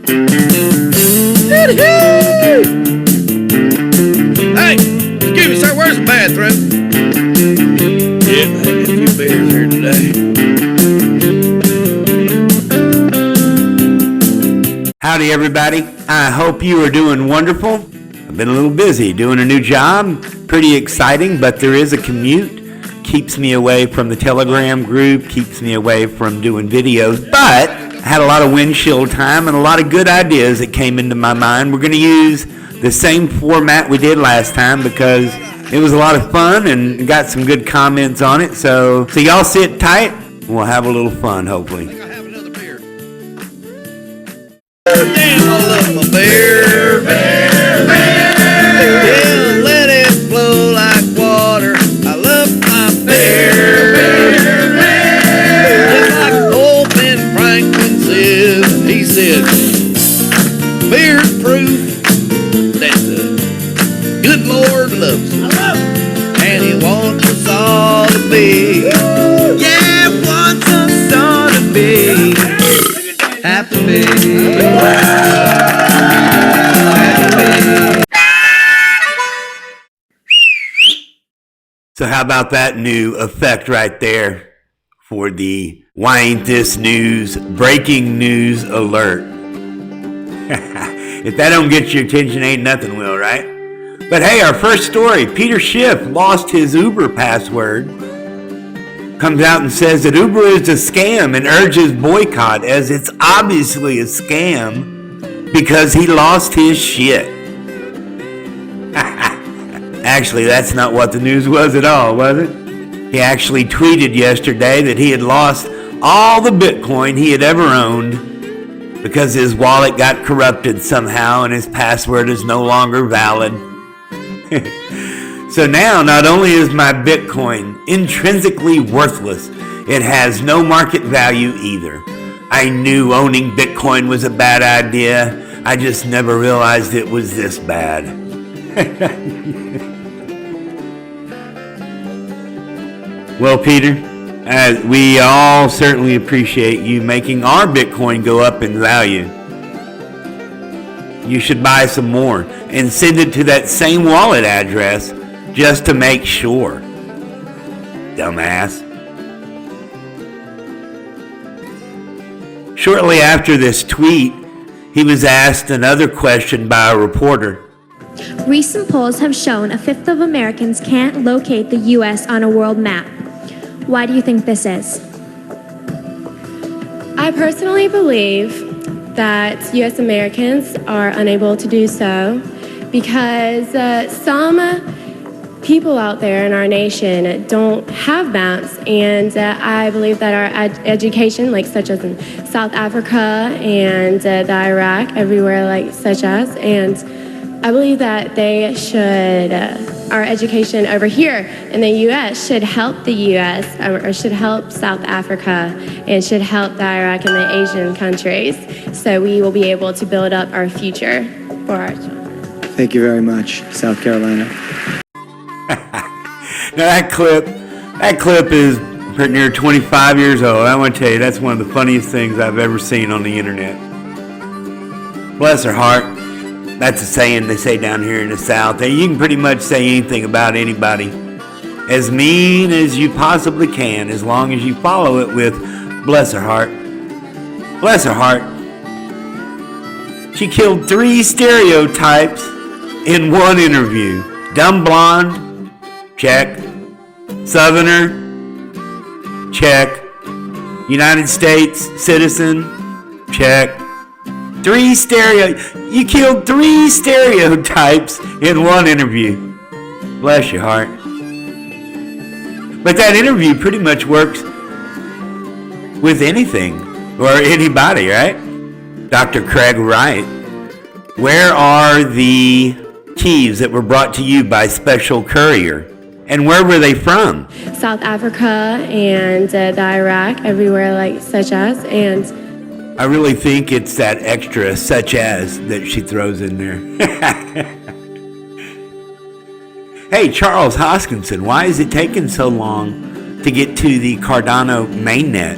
Hey, excuse me, sir, where's the bathroom? Yeah, I had a few beers here today. Howdy, everybody. I hope you are doing wonderful. I've been a little busy doing a new job. Pretty exciting, but there is a commute. Keeps me away from the Telegram group, keeps me away from doing videos, but I had a lot of windshield time and a lot of good ideas that came into my mind. We're going to use the same format we did last time because it was a lot of fun and got some good comments on it. So y'all sit tight. We'll have a little fun, hopefully. I have another beer. Damn, I love my beer. Yeah, let it flow like water. I love my beer. Just like old Ben Franklin said, he said, beer's proof that the good Lord loves us. And he wants us all to be. Yeah, wants us all to be happy. So how about that new effect right there for the Why Ain't This News breaking news alert? If that don't get your attention, ain't nothing will, right? But hey, our first story, Peter Schiff lost his Uber password. Comes out and says that Uber is a scam and urges boycott as it's obviously a scam because he lost his shit. Actually, that's not what the news was at all, was it? He actually tweeted yesterday that he had lost all the Bitcoin he had ever owned because his wallet got corrupted somehow and his password is no longer valid. So now, not only is my Bitcoin intrinsically worthless, it has no market value either. I knew owning Bitcoin was a bad idea. I just never realized it was this bad. Well, Peter, we all certainly appreciate you making our Bitcoin go up in value. You should buy some more and send it to that same wallet address just to make sure. Dumbass. Shortly after this tweet, he was asked another question by a reporter. Recent polls have shown a fifth of Americans can't locate the U.S. on a world map. Why do you think this is? I personally believe that U.S. Americans are unable to do so because some people out there in our nation don't have maps, and I believe that our education, like such as in South Africa and the Iraq, everywhere like such as, and I believe that they should, our education over here in the U.S. should help the U.S. or should help South Africa and should help the Iraq and the Asian countries, so we will be able to build up our future for our children. Thank you very much, South Carolina. Now that clip is pretty near 25 years old. I want to tell you, that's one of the funniest things I've ever seen on the internet. Bless her heart. That's a saying they say down here in the South. You can pretty much say anything about anybody. As mean as you possibly can, as long as you follow it with bless her heart. Bless her heart. She killed 3 stereotypes in one interview. Dumb blonde, check. Southerner, check. United States citizen, check. You killed 3 stereotypes in one interview. Bless your heart. But that interview pretty much works with anything or anybody, right? Dr. Craig Wright, where are the keys that were brought to you by special courier? And where were they from? South Africa and the Iraq, everywhere like such as, and I really think it's that extra such as that she throws in there. Hey, Charles Hoskinson, why is it taking so long to get to the Cardano mainnet?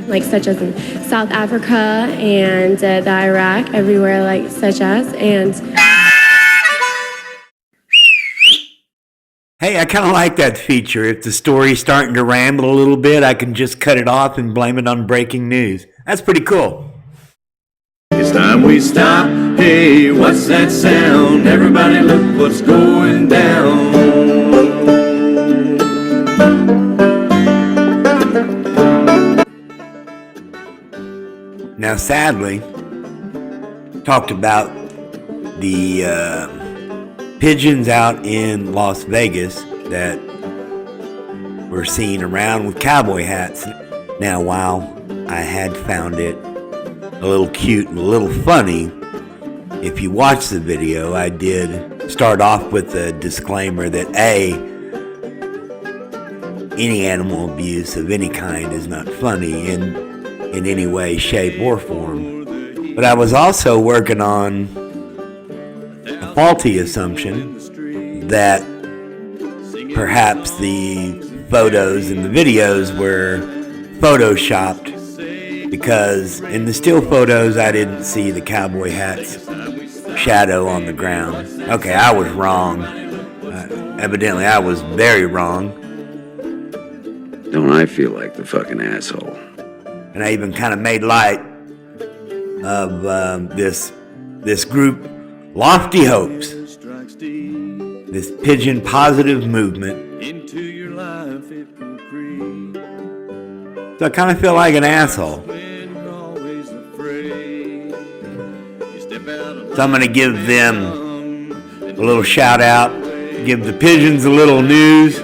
like such as in South Africa and the Iraq, everywhere like such as, and Hey, I kind of like that feature. If the story's starting to ramble a little bit, I can just cut it off and blame it on breaking news. That's pretty cool. It's time we stop. Hey, what's that sound? Everybody look what's going down. Now, sadly, talked about the pigeons out in Las Vegas that were seen around with cowboy hats. Now, while I had found it a little cute and a little funny, if you watch the video, I did start off with a disclaimer that any animal abuse of any kind is not funny in any way, shape, or form. But I was also working on a faulty assumption that perhaps the photos and the videos were photoshopped, because in the still photos I didn't see the cowboy hat's shadow on the ground. Okay, I was wrong. Evidently I was very wrong. Don't I feel like the fucking asshole? And I even kind of made light of this group, Lofty Hopes, this pigeon positive movement. So I kind of feel like an asshole. So I'm going to give them a little shout out, give the pigeons a little news,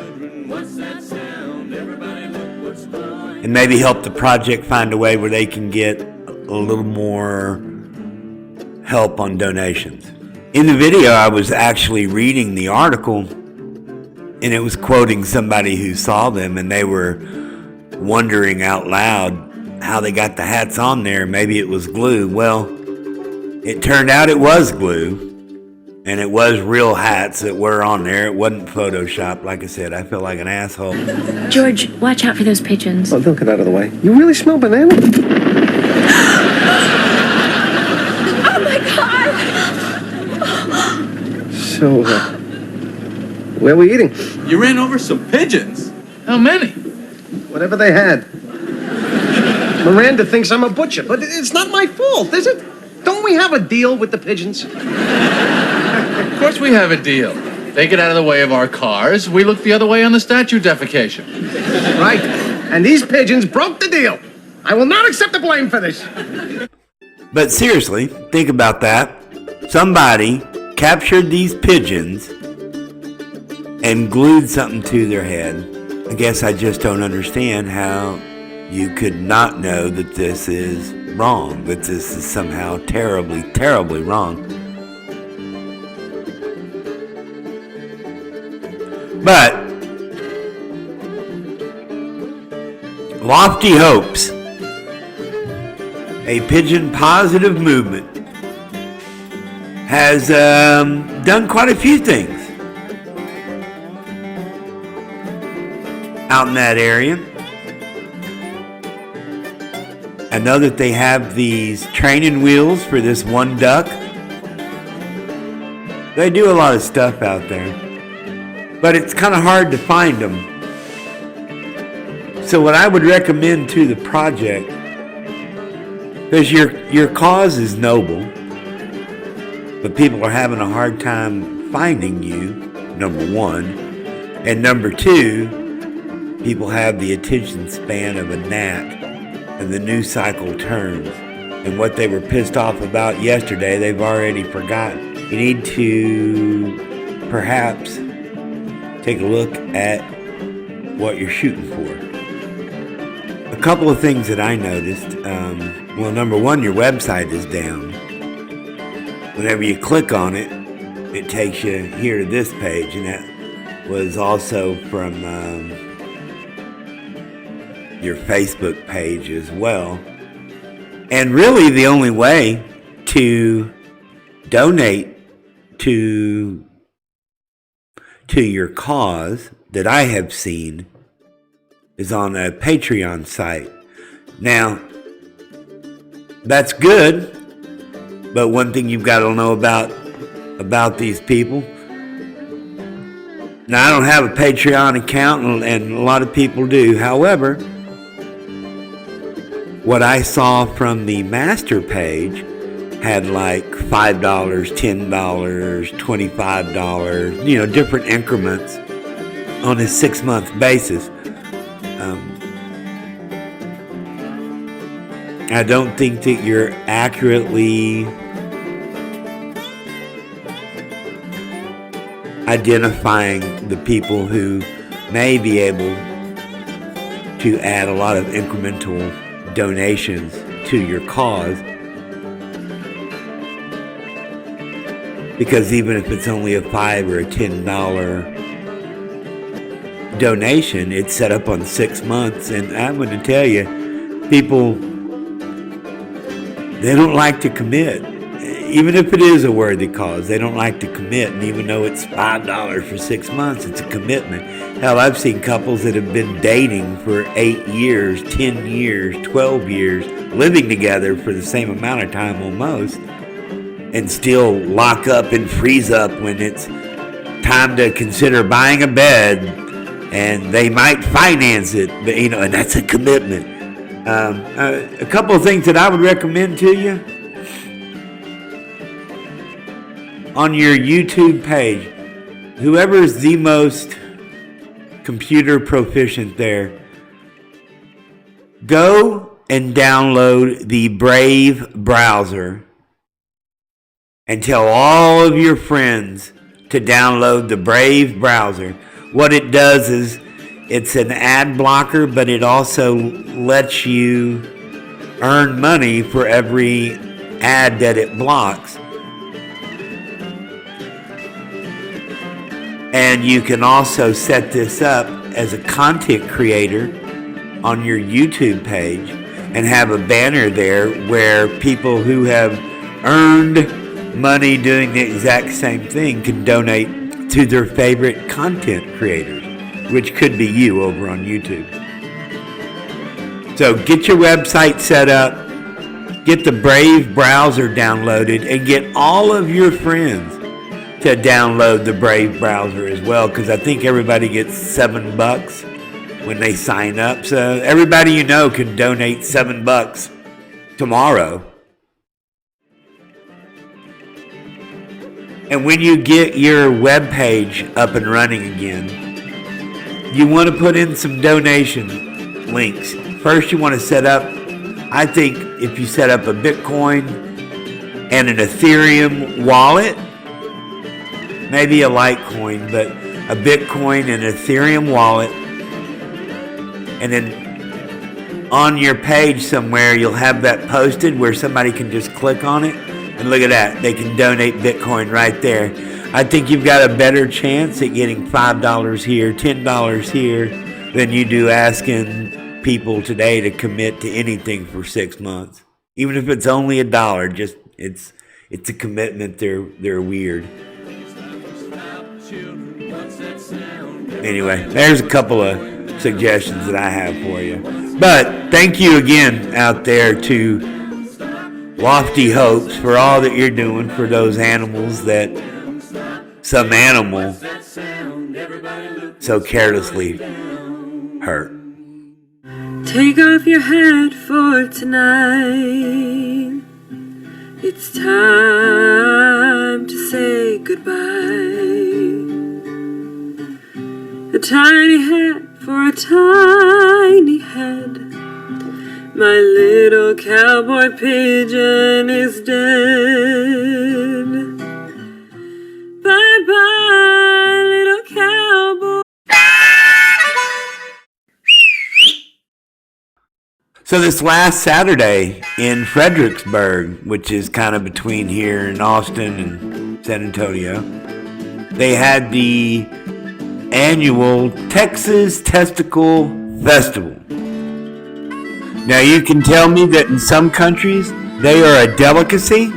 and maybe help the project find a way where they can get a little more help on donations. In the video, I was actually reading the article, and it was quoting somebody who saw them, and they were wondering out loud how they got the hats on there. Maybe it was glue. Well, it turned out it was glue, and it was real hats that were on there. It wasn't Photoshopped. Like I said, I feel like an asshole. George, watch out for those pigeons. Oh, don't get out of the way. You really smell banana? Oh my God! So, where are we eating? You ran over some pigeons. How many? Whatever they had. Miranda thinks I'm a butcher, but it's not my fault, is it? Don't we have a deal with the pigeons? Of course we have a deal. They get out of the way of our cars. We look the other way on the statue defecation. Right. And these pigeons broke the deal. I will not accept the blame for this. But seriously, think about that. Somebody captured these pigeons and glued something to their head. I guess I just don't understand how you could not know that this is wrong, that this is somehow terribly, terribly wrong. But Lofty Hopes, a pigeon positive movement, has done quite a few things out in that area. I know that they have these training wheels for this one duck. They do a lot of stuff out there, but it's kind of hard to find them. So what I would recommend to the project, because your cause is noble, but people are having a hard time finding you, number one. And number two, people have the attention span of a gnat, and the news cycle turns. And what they were pissed off about yesterday, they've already forgotten. You need to perhaps take a look at what you're shooting for. A couple of things that I noticed. Well, number one, your website is down. Whenever you click on it, it takes you here to this page, and that was also from your Facebook page as well. And really the only way to donate to your cause that I have seen is on a Patreon site. Now, that's good, but one thing you've got to know about these people. Now, I don't have a Patreon account, and a lot of people do. However, what I saw from the master page had like $5, $10, $25, different increments on a 6-month basis. I don't think that you're accurately identifying the people who may be able to add a lot of incremental donations to your cause. Because even if it's only a $5 or a $10 donation, it's set up on 6 months, and I'm going to tell you, people, they don't like to commit. Even if it is a worthy cause, they don't like to commit. And even though it's $5 for 6 months, it's a commitment. Hell, I've seen couples that have been dating for 8 years, 10 years, 12 years, living together for the same amount of time almost, and still lock up and freeze up when it's time to consider buying a bed, and they might finance it, but, and that's a commitment. A couple of things that I would recommend to you. On your YouTube page, whoever is the most computer proficient there, go and download the Brave browser and tell all of your friends to download the Brave browser. What it does is it's an ad blocker, but it also lets you earn money for every ad that it blocks. And you can also set this up as a content creator on your YouTube page and have a banner there where people who have earned money doing the exact same thing can donate to their favorite content creators, which could be you over on YouTube. So get your website set up, get the Brave browser downloaded, and get all of your friends to download the Brave browser as well, because I think everybody gets $7 when they sign up. So everybody you know can donate $7 tomorrow. And when you get your web page up and running again, you want to put in some donation links. First, you want to set up, I think if you set up a Bitcoin and an Ethereum wallet, maybe a Litecoin, but a Bitcoin and Ethereum wallet, and then on your page somewhere you'll have that posted where somebody can just click on it, and look at that, they can donate Bitcoin right there. I think you've got a better chance at getting $5 here, $10 here, than you do asking people today to commit to anything for 6 months. Even if it's only $1, just it's a commitment. They're weird. Anyway, there's a couple of suggestions that I have for you. But thank you again out there to Lofty Hopes for all that you're doing for those animals that some animal so carelessly hurt. Take off your hat for tonight. It's time to say goodbye. A tiny hat for a tiny head. My little cowboy pigeon is dead. Bye-bye, little cowboy. So this last Saturday in Fredericksburg, which is kind of between here and Austin and San Antonio, they had the annual Texas Testicle Festival. Now you can tell me that in some countries they are a delicacy.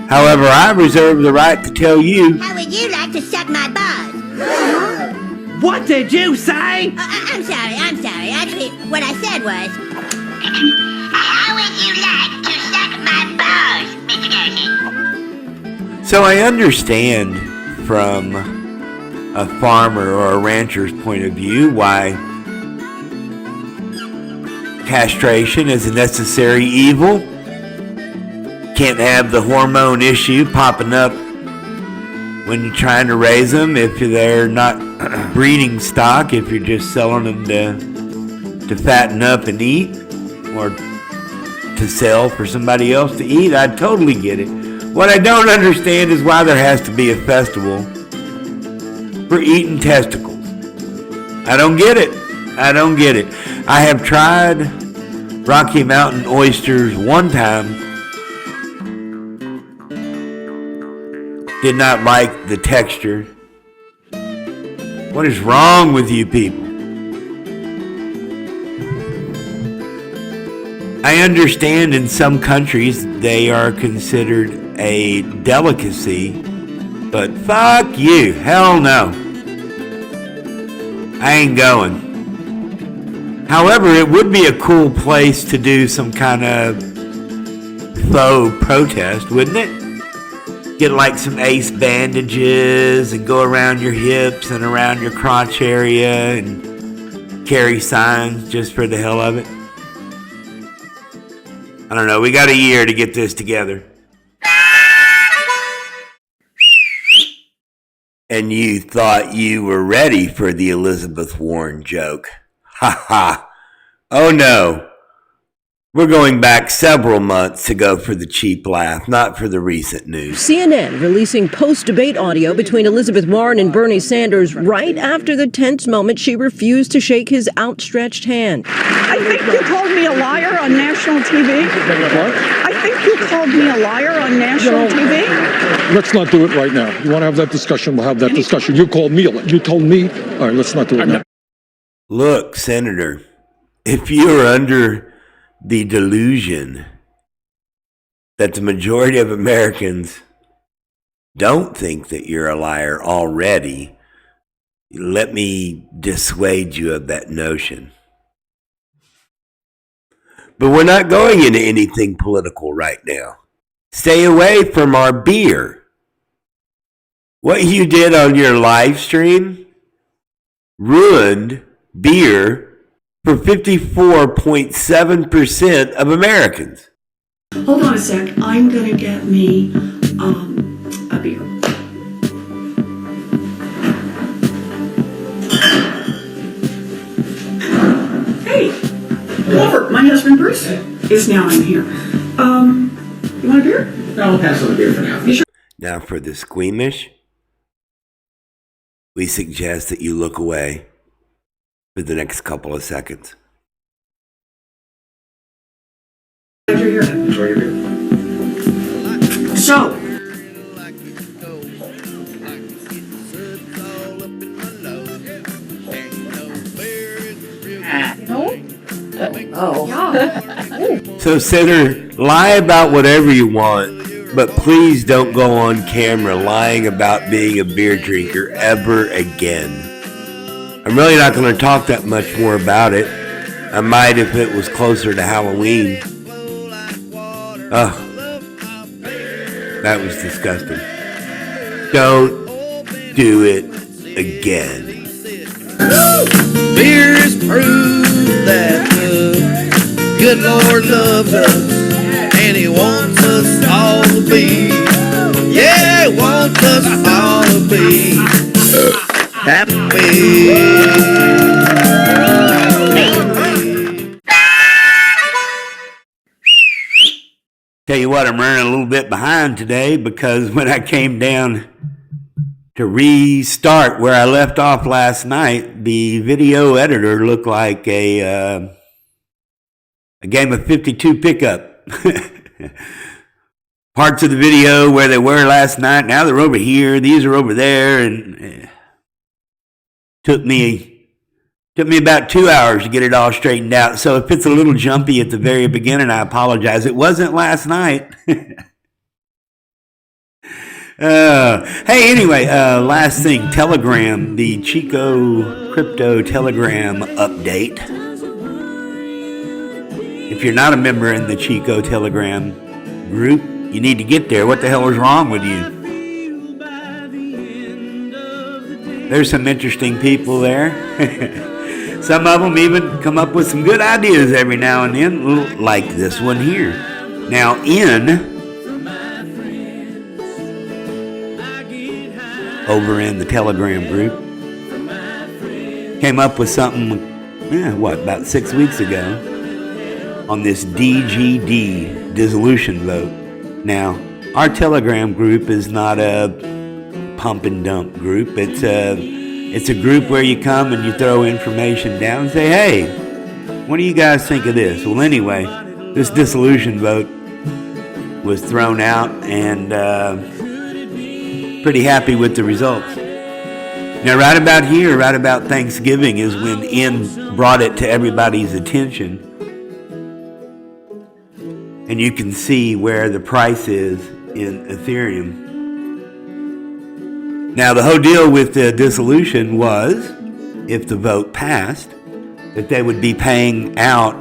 However, I reserve the right to tell you. How would you like to suck my balls? What did you say? I'm sorry. Actually, what I said was, How would you like to suck my balls, Mr. Garrison? So I understand from a farmer or a rancher's point of view why castration is a necessary evil. Can't have the hormone issue popping up when you're trying to raise them if they're not breeding stock, if you're just selling them to fatten up and eat or to sell for somebody else to eat. I totally get it. What I don't understand is why there has to be a festival for eating testicles. I don't get it. I don't get it. I have tried Rocky Mountain oysters one time. Did not like the texture. What is wrong with you people? I understand in some countries they are considered a delicacy, but fuck you, hell no. I ain't going. However, it would be a cool place to do some kind of faux protest, wouldn't it? Get like some ace bandages and go around your hips and around your crotch area and carry signs just for the hell of it. I don't know, we got a year to get this together. And you thought you were ready for the Elizabeth Warren joke. Ha ha. Oh no. We're going back several months to go for the cheap laugh, not for the recent news. CNN releasing post-debate audio between Elizabeth Warren and Bernie Sanders right after the tense moment she refused to shake his outstretched hand. I think you called me a liar on national TV. What? I think you called me a liar on national TV. Let's not do it right now. You want to have that discussion, we'll have that discussion. You called me, you told me. All right, let's not do it now. Look, Senator, if you're under the delusion that the majority of Americans don't think that you're a liar already, let me dissuade you of that notion. But we're not going into anything political right now. Stay away from our beer. What you did on your live stream ruined beer for 54.7% of Americans. Hold on a sec. I'm going to get me a beer. Hey, Clover, my husband Bruce is now in here. You want a beer? No, I'll pass on the beer for now. You sure? Now for the squeamish, we suggest that you look away for the next couple of seconds. Glad you're here. Enjoy your beer. So, So, Senator, lie about whatever you want, but please don't go on camera lying about being a beer drinker ever again. I'm really not going to talk that much more about it. I might if it was closer to Halloween. Oh, that was disgusting. Don't do it again. Beer is proof that the good Lord loves us, and He wants us all to be. Yeah, He wants us all to be happy. Tell you what, I'm running a little bit behind today because when I came down to restart where I left off last night, the video editor looked like a game of 52 pickup. Parts of the video where they were last night, now they're over here, these are over there, and took me about 2 hours to get it all straightened out. So if it's a little jumpy at the very beginning, I apologize. It wasn't last night. Hey, anyway, last thing, Telegram, the Chico crypto Telegram update. If you're not a member in the Chico Telegram group, you need to get there. What the hell is wrong with you? There's some interesting people there. Some of them even come up with some good ideas every now and then, like this one here. Now, over in the Telegram group, came up with something, about 6 weeks ago, on this DGD, dissolution vote. Now, our Telegram group is not a pump and dump group. It's a group where you come and you throw information down and say, hey, what do you guys think of this? Well, anyway, this dissolution vote was thrown out, and pretty happy with the results. Now, right about here, right about Thanksgiving, is when N brought it to everybody's attention. And you can see where the price is in Ethereum. Now, the whole deal with the dissolution was, if the vote passed, that they would be paying out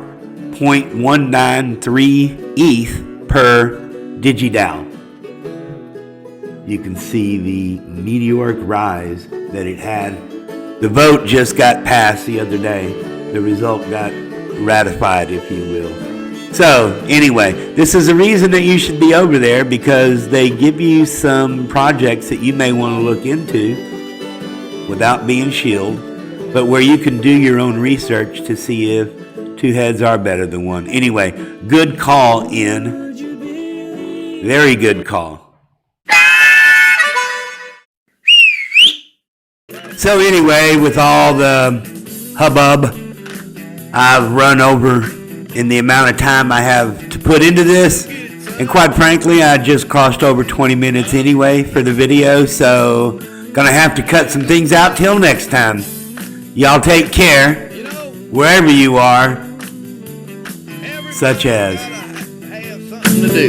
0.193 ETH per DigiDAO. You can see the meteoric rise that it had. The vote just got passed the other day. The result got ratified, if you will. So, anyway, this is a reason that you should be over there, because they give you some projects that you may want to look into without being shilled, but where you can do your own research to see if two heads are better than one. Anyway, good call, N. Very good call. So anyway, with all the hubbub I've run over in the amount of time I have to put into this, and quite frankly, I just crossed over 20 minutes anyway for the video, so gonna have to cut some things out till next time. Y'all take care, wherever you are, such as to do.